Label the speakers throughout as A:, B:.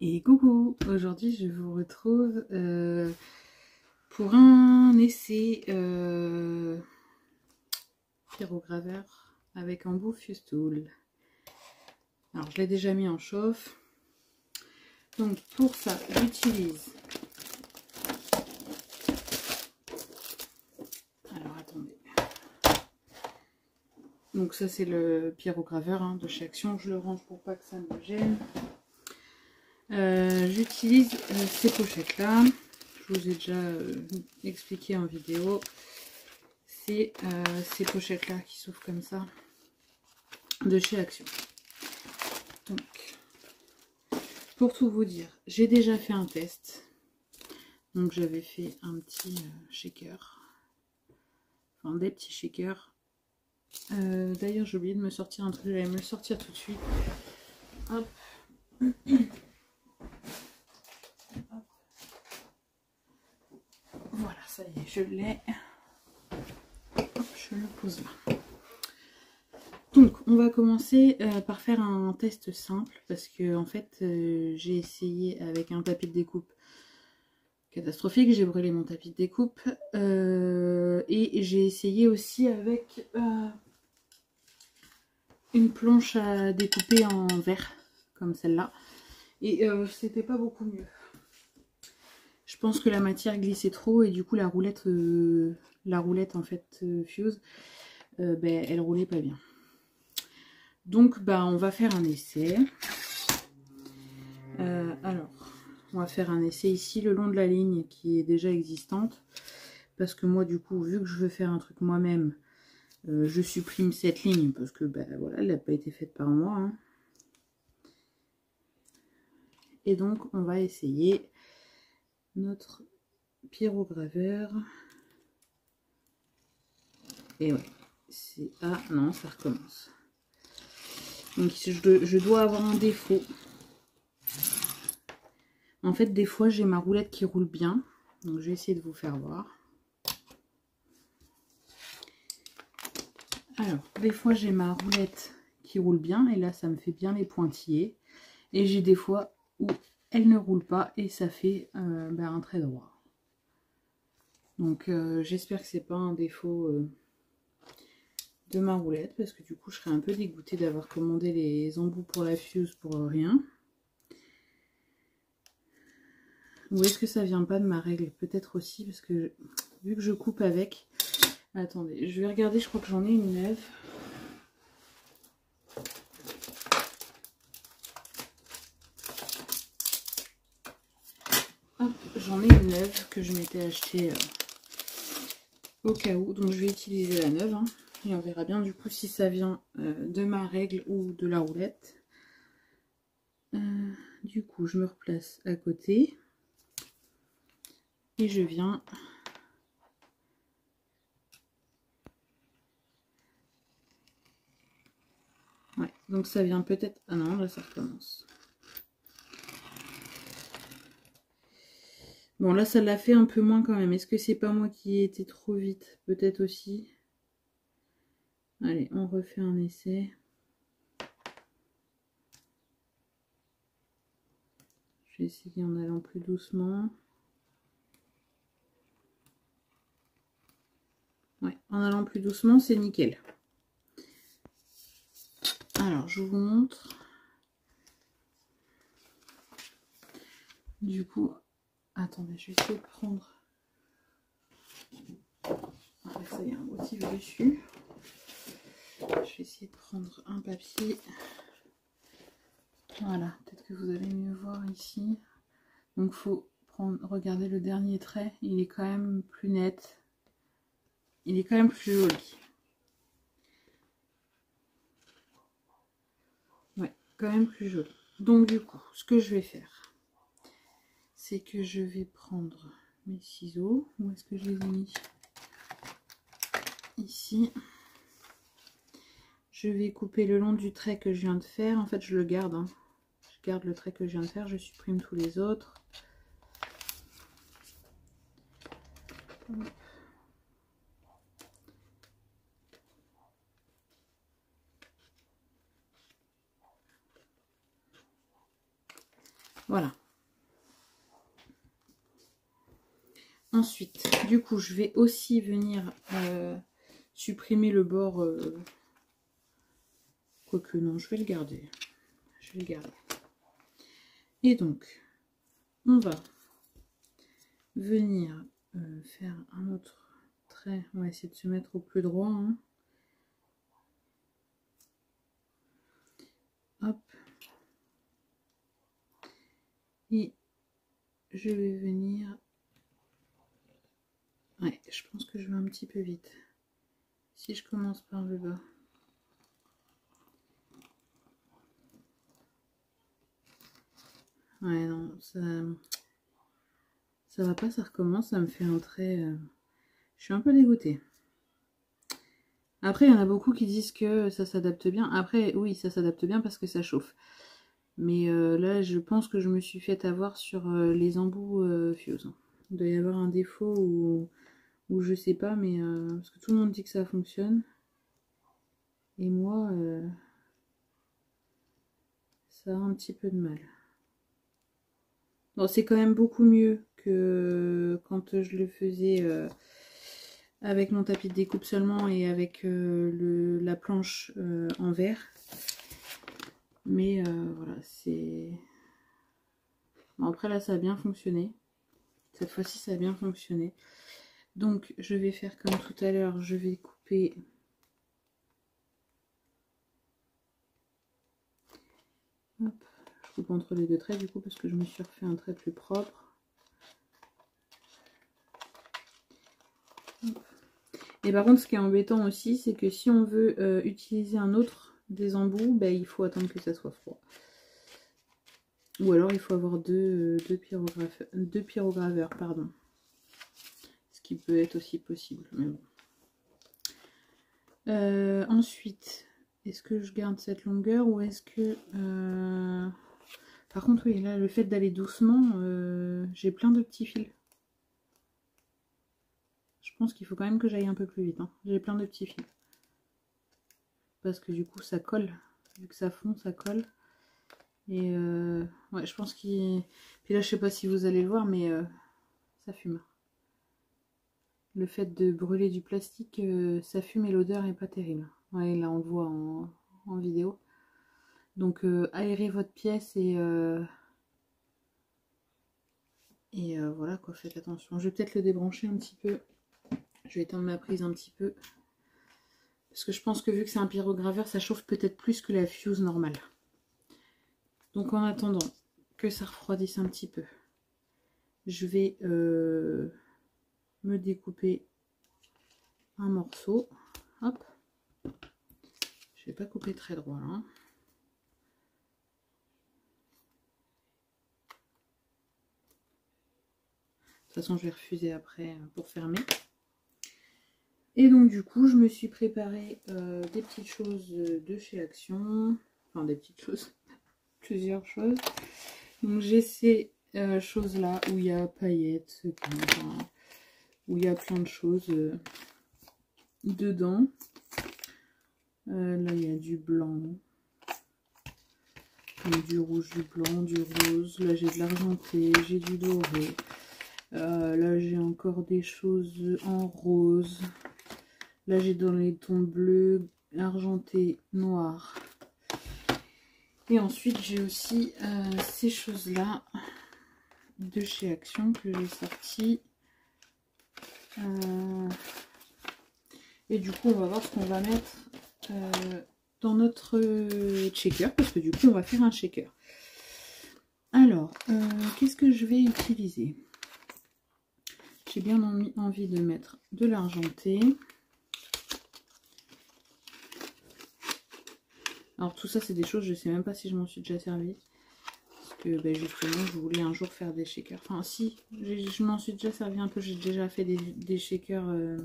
A: Et coucou, aujourd'hui je vous retrouve pour un essai pyrograveur avec embout Festool. Alors je l'ai déjà mis en chauffe. Donc pour ça j'utilise, alors attendez, donc ça c'est le pyrograveur hein, de chez Action, je le range pour pas que ça me gêne. J'utilise ces pochettes là, je vous ai déjà expliqué en vidéo. C'est ces pochettes là qui s'ouvrent comme ça de chez Action. Donc pour tout vous dire, j'ai déjà fait un test, donc j'avais fait un petit shaker, enfin des petits shakers. D'ailleurs j'ai oublié de me sortir un truc, j'allais me le sortir tout de suite. Hop. Voilà, ça y est, je l'ai. Je le pose là. Donc, on va commencer par faire un test simple parce que en fait, j'ai essayé avec un tapis de découpe catastrophique. J'ai brûlé mon tapis de découpe et j'ai essayé aussi avec une planche à découper en verre comme celle-là et c'était pas beaucoup mieux. Je pense que la matière glissait trop et du coup la roulette en fait Fuse, ben, elle roulait pas bien. Donc bah on va faire un essai. Alors on va faire un essai ici le long de la ligne qui est déjà existante. Parce que moi du coup vu que je veux faire un truc moi-même, je supprime cette ligne parce que bah voilà, elle n'a pas été faite par moi. Hein. Et donc on va essayer notre pyrograveur. Et ouais, c'est... Ah non, ça recommence. Donc je dois avoir un défaut. En fait, des fois, j'ai ma roulette qui roule bien. Donc, je vais essayer de vous faire voir. Alors, des fois, j'ai ma roulette qui roule bien. Et là, ça me fait bien les pointillés. Et j'ai des fois où elle ne roule pas. Et ça fait un trait droit. Donc, j'espère que c'est pas un défaut de ma roulette. Parce que du coup, je serais un peu dégoûtée d'avoir commandé les embouts pour la Fuse pour rien. Ou est-ce que ça vient pas de ma règle? Peut-être aussi, parce que vu que je coupe avec... Attendez, je vais regarder, je crois que j'en ai une neuve. Hop, j'en ai une neuve que je m'étais achetée au cas où. Donc je vais utiliser la neuve. Hein, et on verra bien du coup si ça vient de ma règle ou de la roulette. Du coup, je me replace à côté. Et je viens... Ouais, donc ça vient peut-être... Ah non, là ça recommence. Bon, là ça l'a fait un peu moins quand même. Est-ce que c'est pas moi qui ai été trop vite? Peut-être aussi. Allez, on refait un essai. Je vais essayer en allant plus doucement. Ouais, en allant plus doucement, c'est nickel. Alors, je vous montre. Du coup, attendez, je vais essayer de prendre... Ah, ça y est, un motif dessus. Je vais essayer de prendre un papier. Voilà, peut-être que vous allez mieux voir ici. Donc, faut prendre, regardez le dernier trait, il est quand même plus net. Il est quand même plus joli. Ouais, quand même plus joli. Donc, du coup, ce que je vais faire, c'est que je vais prendre mes ciseaux. Où est-ce que je les ai mis? Ici. Je vais couper le long du trait que je viens de faire. En fait, je le garde. Hein. Je garde le trait que je viens de faire. Je supprime tous les autres. Voilà. Ensuite, du coup, je vais aussi venir supprimer le bord. Quoique non, je vais le garder. Je vais le garder. Et donc, on va venir faire un autre trait. On va essayer de se mettre au plus droit. Hein. Hop. Et je vais venir... Ouais, je pense que je vais un petit peu vite. Si je commence par le bas. Ouais, non, ça va pas, ça recommence, ça me fait un trait... Je suis un peu dégoûtée. Après, il y en a beaucoup qui disent que ça s'adapte bien. Après, oui, ça s'adapte bien parce que ça chauffe. Mais là, je pense que je me suis fait avoir sur les embouts Fuse. Il doit y avoir un défaut ou je sais pas, mais parce que tout le monde dit que ça fonctionne. Et moi, ça a un petit peu de mal. Bon, c'est quand même beaucoup mieux que quand je le faisais avec mon tapis de découpe seulement et avec la planche en verre. Mais voilà, c'est... Bon, après là, ça a bien fonctionné. Cette fois-ci, ça a bien fonctionné. Donc, je vais faire comme tout à l'heure. Je vais couper... Hop. Je coupe entre les deux traits du coup parce que je me suis refait un trait plus propre. Hop. Et par contre, ce qui est embêtant aussi, c'est que si on veut utiliser un autre des embouts, ben, il faut attendre que ça soit froid. Ou alors il faut avoir deux pyrograveurs, pardon. Ce qui peut être aussi possible, mais bon. Ensuite, est-ce que je garde cette longueur ou est-ce que... Par contre, oui, là, le fait d'aller doucement, j'ai plein de petits fils. Je pense qu'il faut quand même que j'aille un peu plus vite. Hein. J'ai plein de petits fils. Parce que du coup, ça colle. Vu que ça fond, ça colle. Et ouais, je pense qu'il... Puis là, je sais pas si vous allez le voir, mais ça fume. Le fait de brûler du plastique, ça fume et l'odeur est pas terrible. Ouais, là, on le voit en vidéo. Donc, aérez votre pièce et voilà quoi, faites attention. Je vais peut-être le débrancher un petit peu. Je vais éteindre ma prise un petit peu. Parce que je pense que vu que c'est un pyrograveur, ça chauffe peut-être plus que la Fuse normale. Donc en attendant que ça refroidisse un petit peu, je vais me découper un morceau. Hop. Je vais pas couper très droit là. Hein. De toute façon, je vais refuser après pour fermer. Et donc du coup, je me suis préparé des petites choses de chez Action. Enfin, des petites choses. Plusieurs choses. Donc j'ai ces choses là où il y a paillettes, enfin, où il y a plein de choses dedans. Là il y a du blanc, du rouge, du blanc, du rose. Là j'ai de l'argenté, j'ai du doré. Là j'ai encore des choses en rose. Là j'ai dans les tons bleus, argenté, noir. Et ensuite j'ai aussi ces choses là de chez Action que j'ai sorti. Et du coup on va voir ce qu'on va mettre dans notre shaker, parce que du coup on va faire un shaker. Alors qu'est-ce que je vais utiliser? J'ai bien envie de mettre de l'argenté. Alors tout ça c'est des choses, je sais même pas si je m'en suis déjà servi. Parce que ben, justement je voulais un jour faire des shakers. Enfin si, je m'en suis déjà servi un peu, j'ai déjà fait des shakers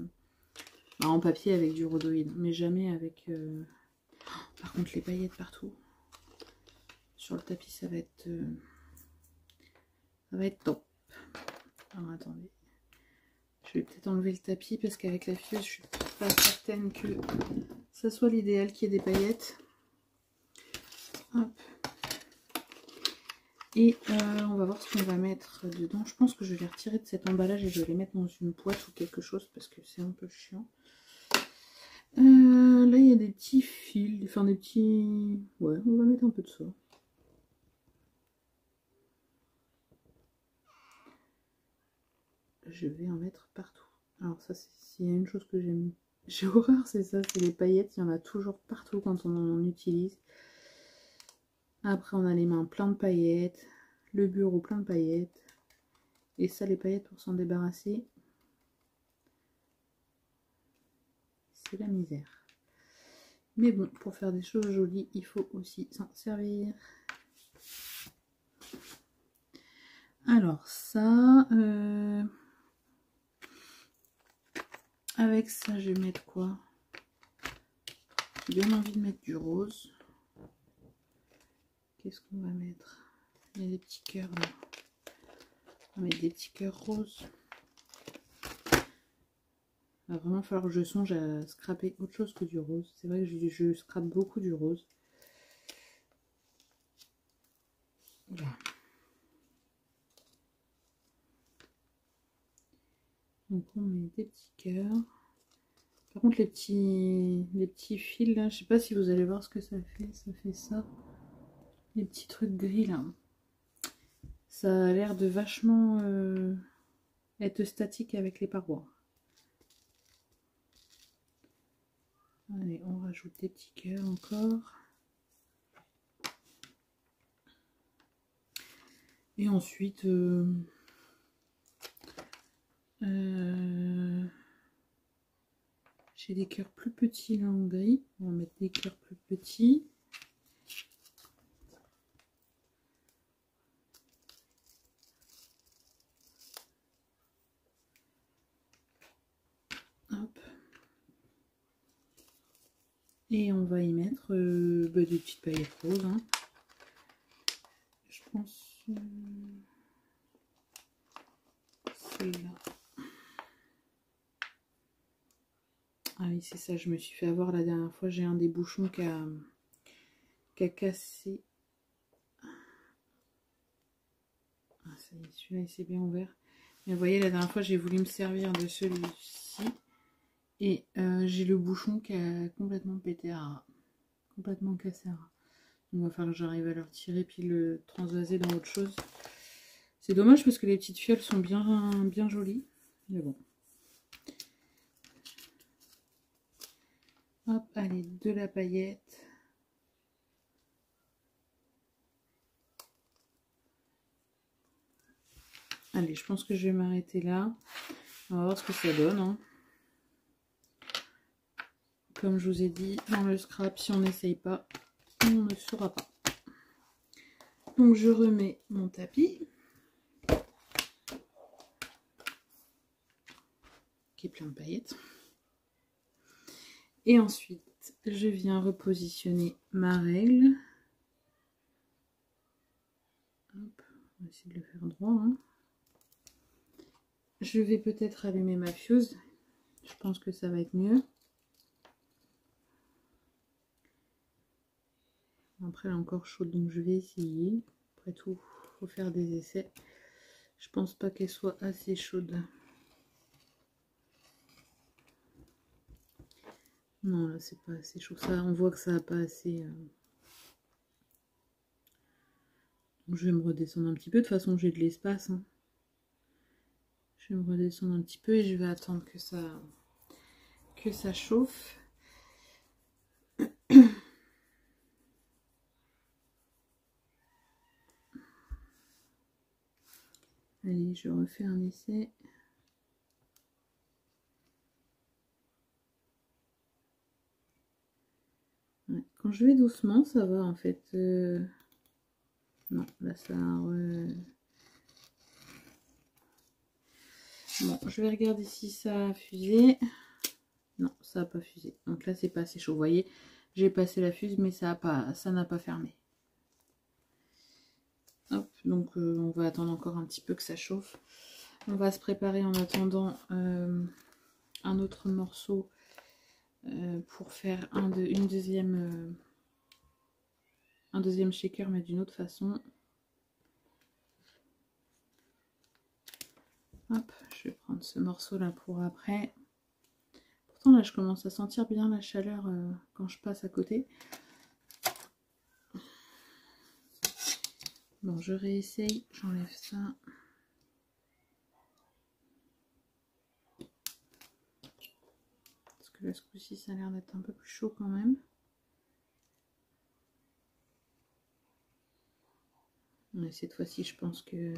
A: en papier avec du rhodoïde. Mais jamais avec... Par contre les paillettes partout. Sur le tapis ça va être top. Alors attendez. Je vais peut-être enlever le tapis parce qu'avec la Fuse je suis pas certaine que ça soit l'idéal qu'il y ait des paillettes. Hop. Et on va voir ce qu'on va mettre dedans. Je pense que je vais les retirer de cet emballage et je vais les mettre dans une boîte ou quelque chose parce que c'est un peu chiant. Là, il y a des petits fils, enfin des petits... Ouais, on va mettre un peu de ça. Je vais en mettre partout. Alors ça, s'il y a une chose que j'ai horreur, c'est ça, c'est les paillettes. Il y en a toujours partout quand on en utilise. Après, on a les mains plein de paillettes, le bureau plein de paillettes. Et ça, les paillettes pour s'en débarrasser, c'est la misère. Mais bon, pour faire des choses jolies, il faut aussi s'en servir. Alors ça, avec ça, je vais mettre quoi? J'ai bien envie de mettre du rose. Qu'est-ce qu'on va mettre? Il y a des petits cœurs là. On va mettre des petits cœurs roses. Il va vraiment falloir que je songe à scraper autre chose que du rose. C'est vrai que je scrape beaucoup du rose. Voilà. Donc on met des petits cœurs. Par contre les petits fils là, je sais pas si vous allez voir ce que ça fait. Ça fait ça. Les petits trucs gris là. Ça a l'air de vachement être statique avec les parois. Allez, on rajoute des petits cœurs encore. Et ensuite, j'ai des cœurs plus petits là en gris. On va mettre des cœurs plus petits. Hop. Et on va y mettre des petites paillettes roses. Hein. Je pense celle-là. Ah oui, c'est ça, je me suis fait avoir la dernière fois. J'ai un des bouchons qui a cassé. Ah, ça y est, celui-là, il s'est bien ouvert. Mais vous voyez, la dernière fois, j'ai voulu me servir de celui-ci. Et j'ai le bouchon qui a complètement pété à ras. Complètement cassé à ras. Donc, il va falloir que j'arrive à le retirer puis le transvaser dans autre chose. C'est dommage parce que les petites fioles sont bien jolies. Mais bon. Hop, allez, de la paillette. Allez, je pense que je vais m'arrêter là. On va voir ce que ça donne. Hein. Comme je vous ai dit, dans le scrap, si on n'essaye pas, on ne saura pas. Donc je remets mon tapis. Qui est plein de paillettes. Et ensuite, je viens repositionner ma règle. Hop, on va essayer de le faire droit. Hein. Je vais peut-être allumer ma fuse. Je pense que ça va être mieux. Après, elle est encore chaude, donc je vais essayer. Après tout, il faut faire des essais. Je pense pas qu'elle soit assez chaude. Non, là, c'est pas assez chaud. Ça, on voit que ça n'a pas assez... Donc, je vais me redescendre un petit peu. De toute façon, j'ai de l'espace. Hein. Je vais me redescendre un petit peu et je vais attendre que ça chauffe. Allez, je refais un essai. Ouais. Quand je vais doucement, ça va en fait. Non, là ça... Bon, je vais regarder si ça a fusé. Non, ça n'a pas fusé. Donc là, c'est pas assez chaud. Vous voyez, j'ai passé la fuse, mais ça n'a pas fermé. Hop, donc on va attendre encore un petit peu que ça chauffe. On va se préparer en attendant un autre morceau pour faire un deuxième shaker, mais d'une autre façon. Hop, je vais prendre ce morceau là pour après. Pourtant là je commence à sentir bien la chaleur quand je passe à côté. Bon, je réessaye, j'enlève ça. Parce que là ce coup-ci ça a l'air d'être un peu plus chaud quand même. Mais cette fois-ci je pense que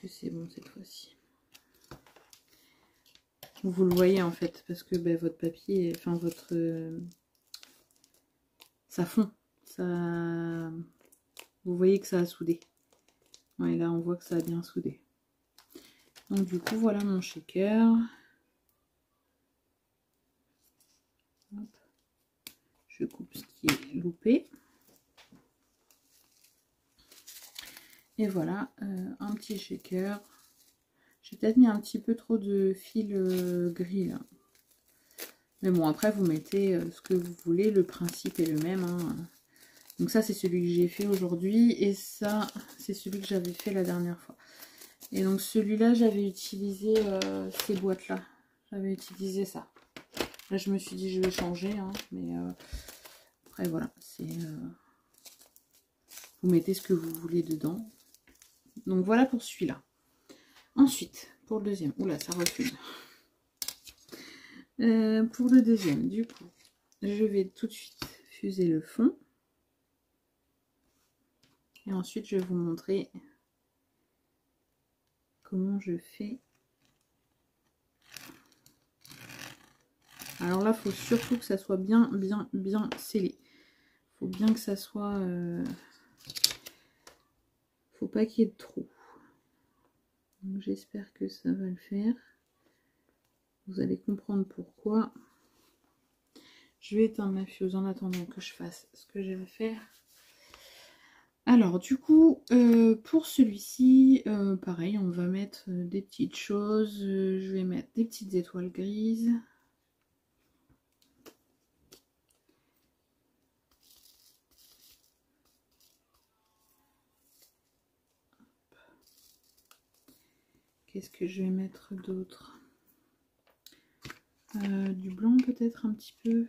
A: c'est bon cette fois-ci. Vous le voyez en fait, parce que ben, votre papier, enfin votre... ça fond. Ça... Vous voyez que ça a soudé. Ouais, là on voit que ça a bien soudé. Donc du coup voilà mon shaker. Hop. Je coupe ce qui est loupé. Et voilà, un petit shaker. J'ai peut-être mis un petit peu trop de fil gris là. Mais bon, après vous mettez ce que vous voulez, le principe est le même. Hein. Donc ça c'est celui que j'ai fait aujourd'hui et ça c'est celui que j'avais fait la dernière fois. Et donc celui-là j'avais utilisé ces boîtes là. J'avais utilisé ça. Là je me suis dit je vais changer, hein, mais après voilà, c'est vous mettez ce que vous voulez dedans. Donc voilà pour celui-là. Ensuite, pour le deuxième, oula ça refuse. Pour le deuxième, du coup, je vais tout de suite fuser le fond. Et ensuite, je vais vous montrer comment je fais. Alors là, il faut surtout que ça soit bien scellé. Il faut bien que ça soit... faut pas qu'il y ait de trous. Donc j'espère que ça va le faire. Vous allez comprendre pourquoi. Je vais éteindre ma fuse en attendant que je fasse ce que j'ai à faire. Alors du coup, pour celui-ci, pareil, on va mettre des petites choses. Je vais mettre des petites étoiles grises. Qu'est-ce que je vais mettre d'autre? Du blanc peut-être un petit peu.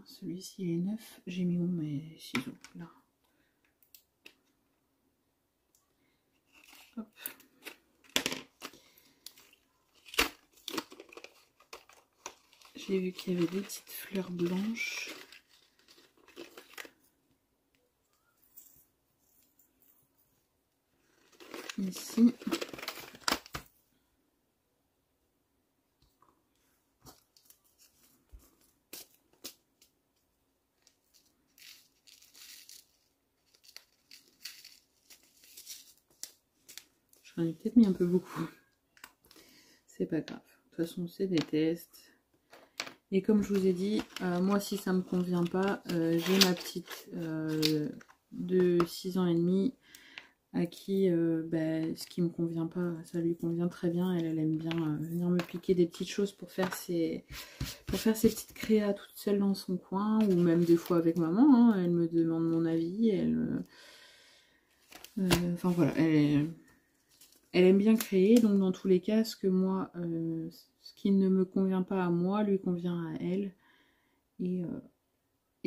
A: Celui-ci il est neuf. J'ai mis où mes ciseaux? Là. Hop. J'ai vu qu'il y avait des petites fleurs blanches. Ici. J'en ai peut-être mis un peu beaucoup. C'est pas grave. De toute façon, c'est des tests. Et comme je vous ai dit, moi si ça me convient pas, j'ai ma petite de 6 ans et demi à qui ce qui me convient pas, ça lui convient très bien. Elle aime bien venir me piquer des petites choses pour faire ses petites créas toute seule dans son coin, ou même des fois avec maman, hein, elle me demande mon avis, enfin voilà, elle aime bien créer, donc dans tous les cas, ce que moi, ce qui ne me convient pas à moi, lui convient à elle, et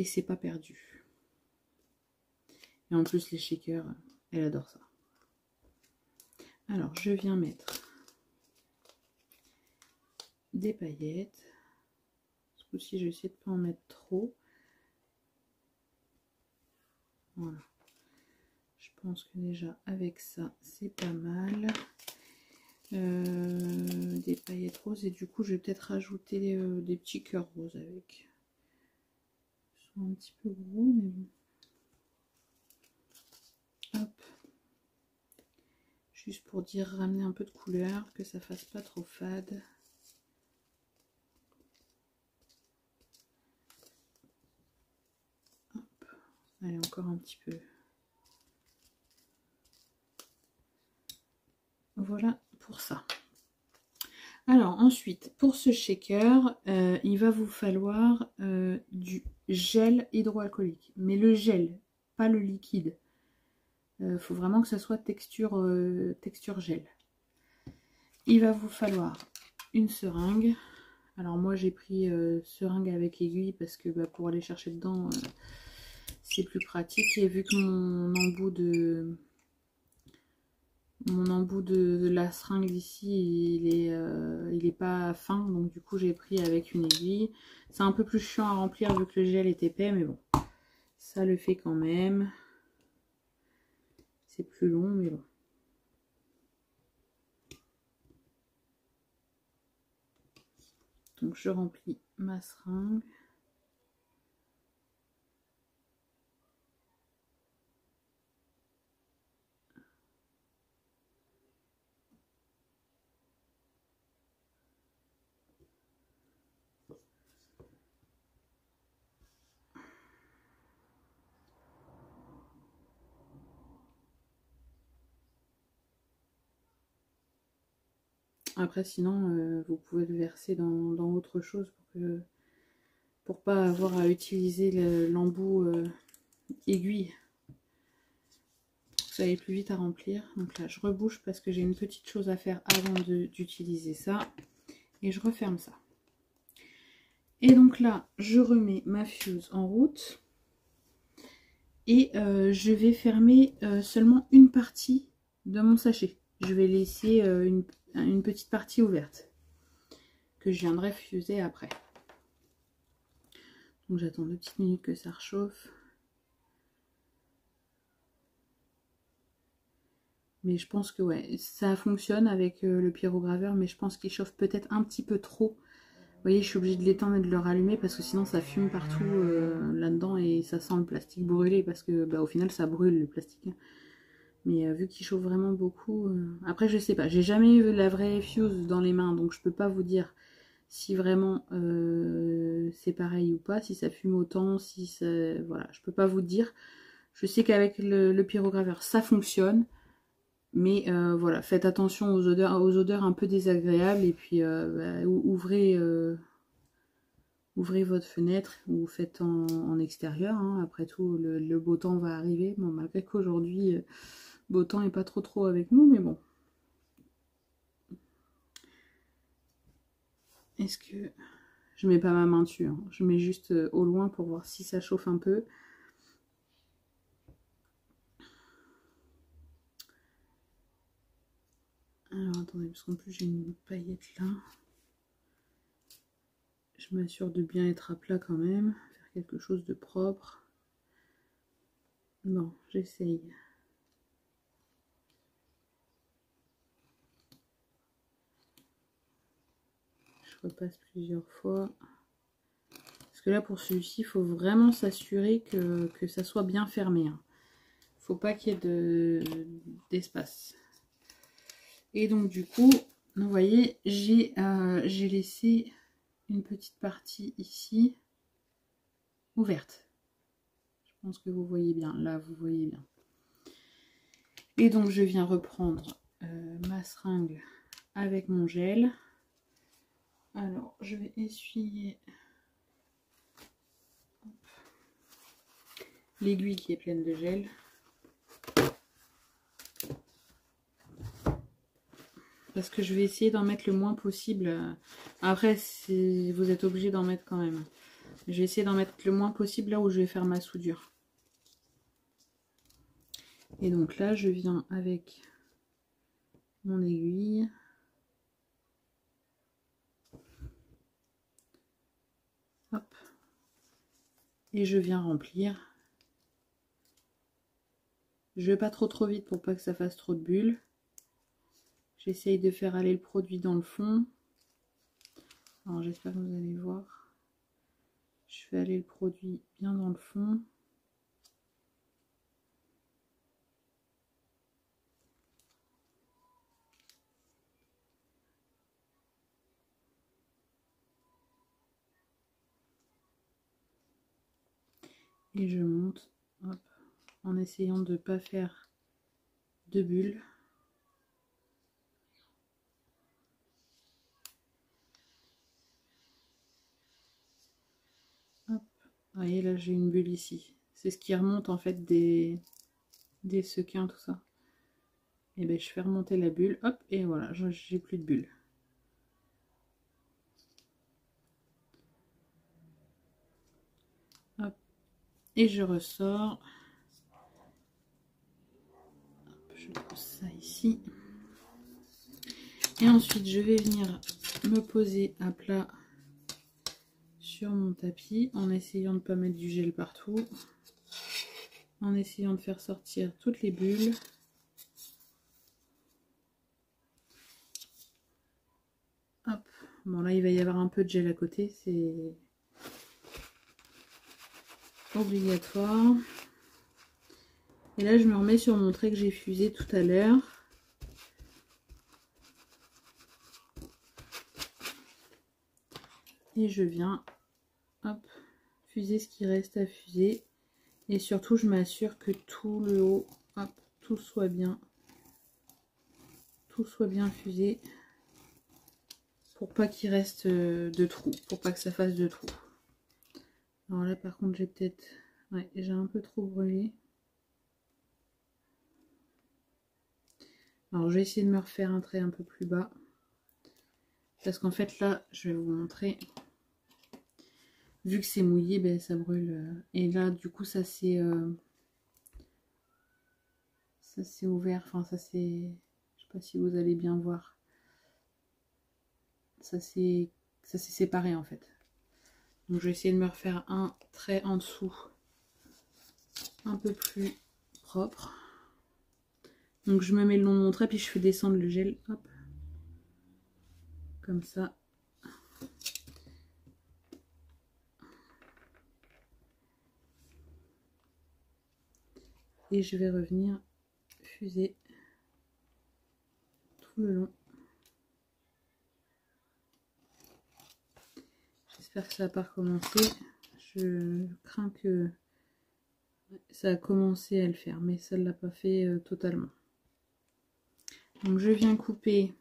A: c'est pas perdu. Et en plus les shakers, elle adore ça. Alors je viens mettre des paillettes. Ce coup-ci, je vais essayer de pas en mettre trop. Voilà. Je pense que déjà avec ça, c'est pas mal. Des paillettes roses, et du coup, je vais peut-être rajouter des petits cœurs roses avec. Ils sont un petit peu gros, mais bon. Hop. Juste pour dire, ramener un peu de couleur, que ça fasse pas trop fade. Hop. Allez, encore un petit peu. Voilà pour ça. Alors ensuite, pour ce shaker, il va vous falloir du gel hydroalcoolique. Mais le gel, pas le liquide. Faut vraiment que ça soit texture, texture gel. Il va vous falloir une seringue. Alors moi j'ai pris seringue avec aiguille parce que bah, pour aller chercher dedans c'est plus pratique. Et vu que mon embout de la seringue d'ici il est pas fin, donc du coup j'ai pris avec une aiguille. C'est un peu plus chiant à remplir vu que le gel est épais, mais bon, ça le fait quand même. C'est plus long, mais bon. Donc je remplis ma seringue. Après sinon vous pouvez le verser dans autre chose pour pas avoir à utiliser l'embout aiguille. Ça aille plus vite à remplir. Donc là je rebouche parce que j'ai une petite chose à faire avant d'utiliser ça. Et je referme ça. Et donc là je remets ma fuse en route. Et je vais fermer seulement une partie de mon sachet. Je vais laisser une petite partie ouverte que je viendrai fuser après. Donc j'attends 2 petites minutes que ça réchauffe. Mais je pense que ouais, ça fonctionne avec le pyrograveur, mais je pense qu'il chauffe peut-être un petit peu trop. Vous voyez, je suis obligée de l'éteindre et de le rallumer parce que sinon ça fume partout là-dedans et ça sent le plastique brûlé parce que bah, au final ça brûle le plastique. Mais vu qu'il chauffe vraiment beaucoup... Après je sais pas, j'ai jamais eu la vraie fuse dans les mains, donc je peux pas vous dire si vraiment c'est pareil ou pas, si ça fume autant, si ça... Voilà, je peux pas vous dire. Je sais qu'avec le pyrograveur ça fonctionne. Mais voilà, faites attention aux odeurs un peu désagréables et puis bah, ouvrez votre fenêtre ou faites en extérieur. Hein. Après tout, le beau temps va arriver. Bon, malgré qu'aujourd'hui, beau temps n'est pas trop avec nous, mais bon. Est-ce que... Je mets pas ma main dessus, hein. Je mets juste au loin pour voir si ça chauffe un peu. Alors attendez, parce qu'en plus j'ai une paillette là. Je m'assure de bien être à plat quand même, faire quelque chose de propre. Bon, j'essaye. Je repasse plusieurs fois. Parce que là, pour celui-ci, il faut vraiment s'assurer que ça soit bien fermé. Hein. Faut pas qu'il y ait d'espace. Et donc, du coup, vous voyez, j'ai laissé une petite partie ici ouverte. Je pense que vous voyez bien. Là, vous voyez bien. Et donc, je viens reprendre ma seringue avec mon gel. Alors, je vais essuyer l'aiguille qui est pleine de gel. Parce que je vais essayer d'en mettre le moins possible. Après, vous êtes obligé d'en mettre quand même. Je vais essayer d'en mettre le moins possible là où je vais faire ma soudure. Et donc là, je viens avec mon aiguille. Hop. Et je viens remplir. Je vais pas trop vite pour pas que ça fasse trop de bulles. J'essaye de faire aller le produit dans le fond. Alors j'espère que vous allez voir. Je fais aller le produit bien dans le fond. Et je monte, hop, en essayant de ne pas faire de bulles. Hop. Vous voyez là j'ai une bulle ici. C'est ce qui remonte en fait des des sequins, tout ça. Et ben je fais remonter la bulle, hop, et voilà, j'ai plus de bulles. Hop, et je ressors. Hop, je pose ça ici. Et ensuite, je vais venir me poser à plat sur mon tapis en essayant de ne pas mettre du gel partout. En essayant de faire sortir toutes les bulles. Hop. Bon là il va y avoir un peu de gel à côté, c'est obligatoire. Et là je me remets sur mon trait que j'ai fusé tout à l'heure. Et je viens hop, fuser ce qui reste à fuser. Et surtout je m'assure que tout le haut, hop, tout soit bien fusé. Pour pas qu'il reste de trous, pour pas que ça fasse de trous. Alors là par contre j'ai peut-être, ouais, j'ai un peu trop brûlé. Alors je vais essayer de me refaire un trait un peu plus bas. Parce qu'en fait là, je vais vous montrer. Vu que c'est mouillé, ben, ça brûle. Et là du coup ça s'est ouvert. Enfin ça c'est, je sais pas si vous allez bien voir. Ça s'est séparé en fait. Donc je vais essayer de me refaire un trait en dessous. Un peu plus propre. Donc je me mets le long de mon trait puis je fais descendre le gel. Hop. Comme ça. Et je vais revenir fuser tout le long. J'espère que ça n'a pas recommencé. Je crains que ça a commencé à le faire, mais ça ne l'a pas fait totalement. Donc je viens couper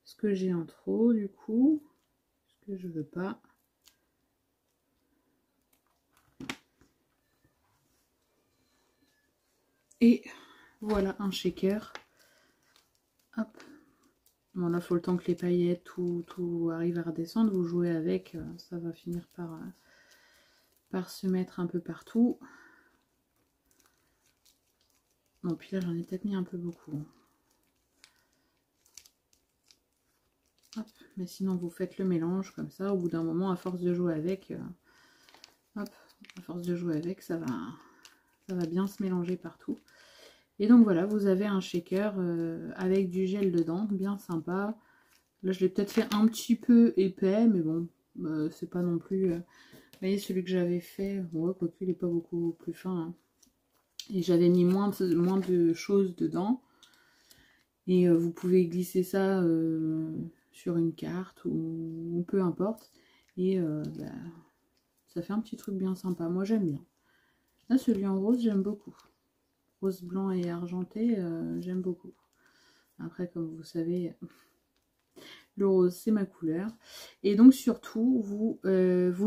A: ce que j'ai en trop du coup, ce que je veux pas. Et voilà un shaker. Hop. Bon là, il faut le temps que les paillettes, tout arrive à redescendre. Vous jouez avec, ça va finir par se mettre un peu partout. Bon, puis là, j'en ai peut-être mis un peu beaucoup. Hop. Mais sinon, vous faites le mélange comme ça. Au bout d'un moment, à force de jouer avec, hop, à force de jouer avec, ça va bien se mélanger partout. Et donc voilà, vous avez un shaker avec du gel dedans, bien sympa. Là, je l'ai peut-être fait un petit peu épais, mais bon, c'est pas non plus... Vous voyez, celui que j'avais fait, ouais, quoique il n'est pas beaucoup plus fin. Hein. Et j'avais mis moins de choses dedans. Et vous pouvez glisser ça sur une carte ou peu importe. Et bah, ça fait un petit truc bien sympa. Moi, j'aime bien. Là, celui en rose, j'aime beaucoup. Rose, blanc et argenté, j'aime beaucoup. Après, comme vous savez, le rose, c'est ma couleur. Et donc, surtout, vous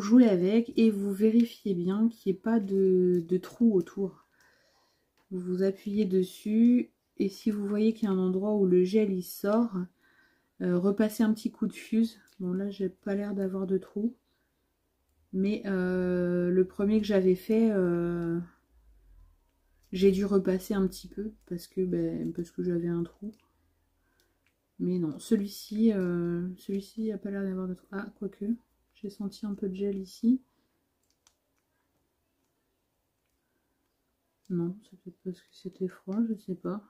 A: jouez avec et vous vérifiez bien qu'il n'y ait pas de trou autour. Vous appuyez dessus et si vous voyez qu'il y a un endroit où le gel il sort, repassez un petit coup de fuse. Bon, là, j'ai pas l'air d'avoir de trou. Mais le premier que j'avais fait... j'ai dû repasser un petit peu parce que j'avais un trou. Mais non, celui-ci n'a pas l'air d'avoir de trou. Ah, quoique, j'ai senti un peu de gel ici. Non, c'est peut-être parce que c'était froid, je sais pas.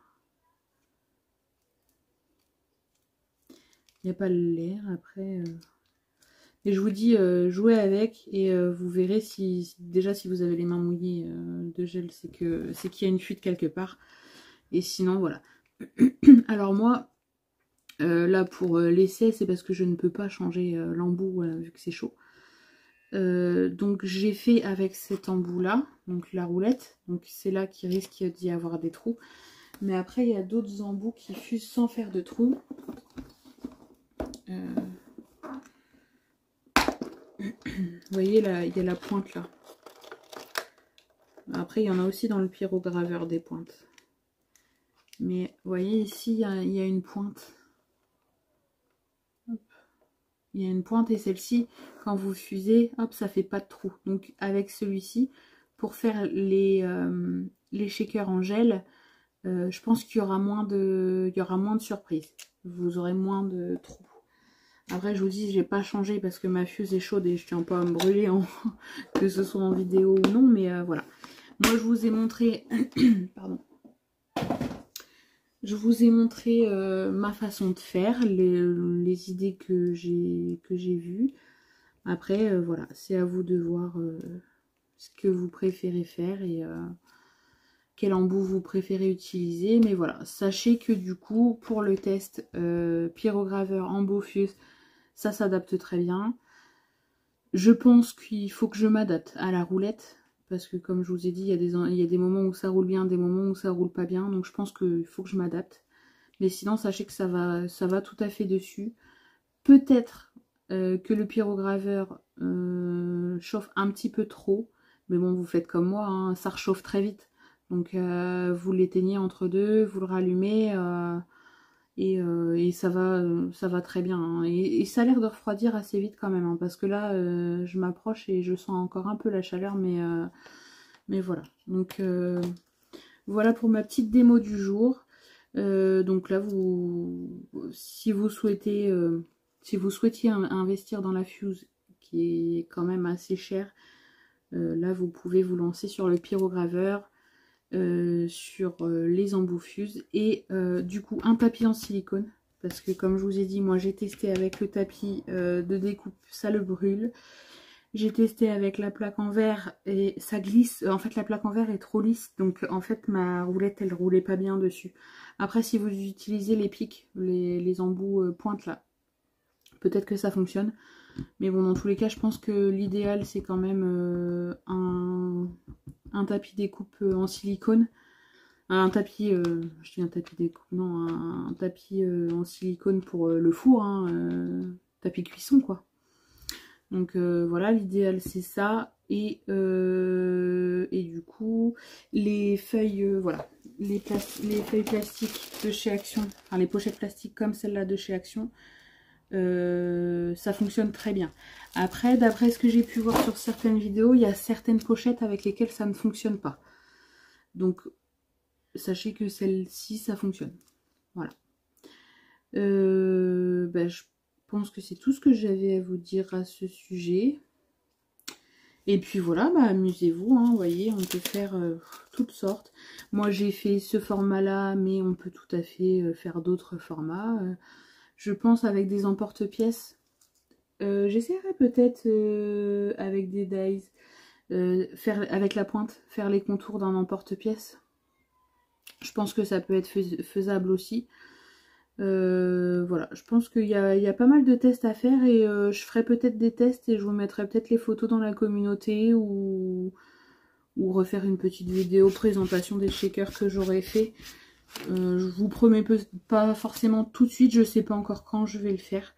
A: Il n'y a pas l'air après. Et je vous dis, jouez avec et vous verrez déjà si vous avez les mains mouillées de gel, c'est qu'il y a une fuite quelque part. Et sinon, voilà. Alors moi, là pour l'essai, c'est parce que je ne peux pas changer l'embout vu que c'est chaud. Donc j'ai fait avec cet embout là, donc la roulette, donc c'est là qu'il risque d'y avoir des trous. Mais après il y a d'autres embouts qui fusent sans faire de trous. Vous voyez là, il y a la pointe là. Après, il y en a aussi dans le pyrograveur des pointes. Mais vous voyez ici, il y a une pointe. Hop. Il y a une pointe et celle-ci, quand vous fusez, hop, ça fait pas de trou. Donc avec celui-ci, pour faire les shakers en gel, je pense qu'il y aura moins de surprises. Vous aurez moins de trous. Après, je vous dis, j'ai pas changé parce que ma fuse est chaude et je tiens pas à me brûler, que ce soit en vidéo ou non. Mais voilà. Moi, je vous ai montré... Pardon. Je vous ai montré ma façon de faire, les idées que j'ai vues. Après, voilà, c'est à vous de voir ce que vous préférez faire et quel embout vous préférez utiliser. Mais voilà, sachez que du coup, pour le test pyrograveur embout fuse, ça s'adapte très bien. Je pense qu'il faut que je m'adapte à la roulette. Parce que comme je vous ai dit, il y a des moments où ça roule bien, des moments où ça roule pas bien. Donc je pense qu'il faut que je m'adapte. Mais sinon, sachez que ça va tout à fait dessus. Peut-être que le pyrograveur chauffe un petit peu trop. Mais bon, vous faites comme moi, hein, ça rechauffe très vite. Donc vous l'éteignez entre deux, vous le rallumez et ça va très bien. Hein. Et ça a l'air de refroidir assez vite quand même. Hein, parce que là, je m'approche et je sens encore un peu la chaleur. Mais voilà. Donc voilà pour ma petite démo du jour. Donc là, si vous souhaitiez investir dans la fuse, qui est quand même assez cher, là vous pouvez vous lancer sur le pyrograveur, sur les embouts fuses et du coup un tapis en silicone. Parce que comme je vous ai dit, moi j'ai testé avec le tapis de découpe, ça le brûle. J'ai testé avec la plaque en verre et ça glisse. En fait, la plaque en verre est trop lisse. Donc, en fait, ma roulette, elle roulait pas bien dessus. Après, si vous utilisez les pics, les embouts pointes là, peut-être que ça fonctionne. Mais bon, dans tous les cas, je pense que l'idéal, c'est quand même un tapis découpe en silicone. Un tapis, je dis un tapis découpe, non, un tapis en silicone pour le four, hein, tapis cuisson, quoi. Donc voilà, l'idéal c'est ça. Et du coup, les feuilles, voilà, les feuilles plastiques de chez Action, enfin les pochettes plastiques comme celle-là de chez Action, ça fonctionne très bien. Après, d'après ce que j'ai pu voir sur certaines vidéos, il y a certaines pochettes avec lesquelles ça ne fonctionne pas. Donc, sachez que celle-ci, ça fonctionne. Voilà. Je pense que c'est tout ce que j'avais à vous dire à ce sujet. Et puis voilà, amusez-vous, hein, vous voyez, on peut faire toutes sortes. Moi j'ai fait ce format-là, mais on peut tout à fait faire d'autres formats. Je pense avec des emporte-pièces. J'essaierai peut-être avec des dies, faire avec la pointe, faire les contours d'un emporte-pièce. Je pense que ça peut être faisable aussi. Voilà, je pense qu'il y a pas mal de tests à faire et je ferai peut-être des tests et je vous mettrai peut-être les photos dans la communauté ou refaire une petite vidéo présentation des shakers que j'aurais fait. Je vous promets pas forcément tout de suite, je sais pas encore quand je vais le faire.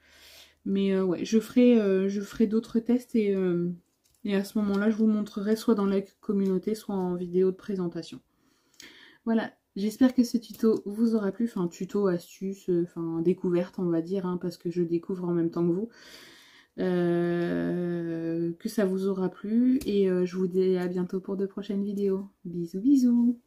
A: Mais ouais, je ferai d'autres tests et à ce moment-là, je vous montrerai soit dans la communauté, soit en vidéo de présentation. Voilà. J'espère que ce tuto vous aura plu, enfin tuto, astuce, enfin découverte on va dire, hein, parce que je découvre en même temps que vous. Que ça vous aura plu et je vous dis à bientôt pour de prochaines vidéos. Bisous bisous.